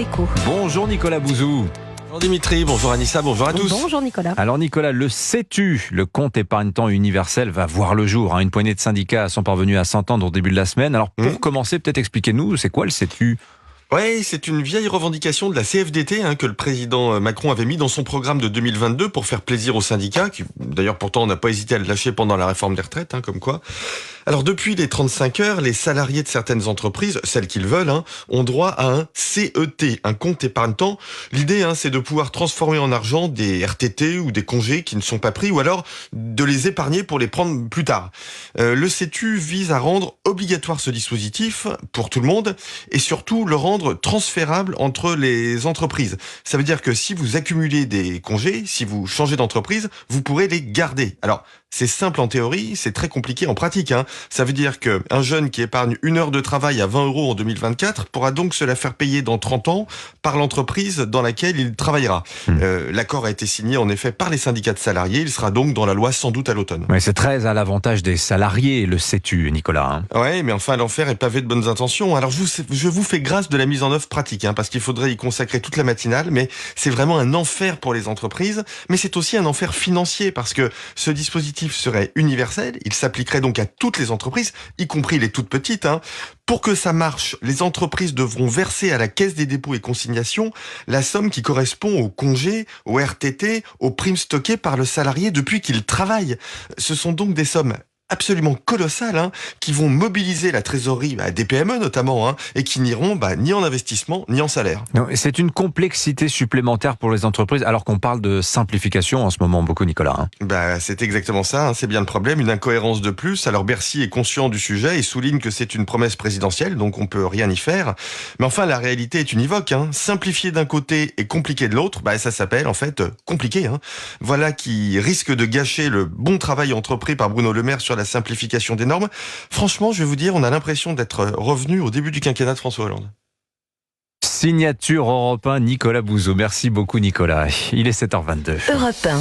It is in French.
Éco. Bonjour Nicolas Bouzou. Bonjour Dimitri, bonjour Anissa, bonjour à tous. Bonjour Nicolas. Alors Nicolas, le CETU, le compte épargne-temps universel, va voir le jour. Une poignée de syndicats sont parvenus à s'entendre au début de la semaine. Alors pour commencer, peut-être expliquez-nous, c'est quoi le CETU ? Oui, c'est une vieille revendication de la CFDT que le président Macron avait mis dans son programme de 2022 pour faire plaisir aux syndicats, qui d'ailleurs pourtant n'a pas hésité à le lâcher pendant la réforme des retraites, comme quoi. Alors depuis les 35 heures, les salariés de certaines entreprises, celles qu'ils veulent, ont droit à un CET, un compte épargne-temps. L'idée, c'est de pouvoir transformer en argent des RTT ou des congés qui ne sont pas pris, ou alors de les épargner pour les prendre plus tard. Le CETU vise à rendre obligatoire ce dispositif pour tout le monde et surtout le rendre transférable entre les entreprises. Ça veut dire que si vous accumulez des congés, si vous changez d'entreprise, vous pourrez les garder. Alors, c'est simple en théorie, c'est très compliqué en pratique. Ça veut dire qu'un jeune qui épargne 1 heure de travail à 20 € en 2024 pourra donc se la faire payer dans 30 ans par l'entreprise dans laquelle il travaillera. L'accord a été signé en effet par les syndicats de salariés. Il sera donc dans la loi sans doute à l'automne. Ouais, c'est très à l'avantage des salariés, le CETU, Nicolas. Ouais, mais enfin l'enfer est pavé de bonnes intentions. Alors je vous fais grâce de la mise en œuvre pratique, parce qu'il faudrait y consacrer toute la matinale, mais c'est vraiment un enfer pour les entreprises, mais c'est aussi un enfer financier parce que ce dispositif serait universel, il s'appliquerait donc à toutes les entreprises, y compris les toutes petites. Pour que ça marche, les entreprises devront verser à la Caisse des dépôts et consignations la somme qui correspond aux congés, aux RTT, aux primes stockées par le salarié depuis qu'il travaille. Ce sont donc des sommes absolument colossales qui vont mobiliser la trésorerie des PME notamment et qui n'iront ni en investissement ni en salaire. Non, c'est une complexité supplémentaire pour les entreprises alors qu'on parle de simplification en ce moment beaucoup, Nicolas. C'est exactement ça, c'est bien le problème, une incohérence de plus. Alors Bercy est conscient du sujet et souligne que c'est une promesse présidentielle, donc on peut rien y faire. Mais enfin la réalité est univoque. Simplifier d'un côté et compliquer de l'autre, ça s'appelle en fait compliqué. Voilà qui risque de gâcher le bon travail entrepris par Bruno Le Maire sur la simplification des normes. Franchement, je vais vous dire, on a l'impression d'être revenu au début du quinquennat de François Hollande. Signature Europe 1, Nicolas Bouzou. Merci beaucoup Nicolas. Il est 7h22. Europe 1.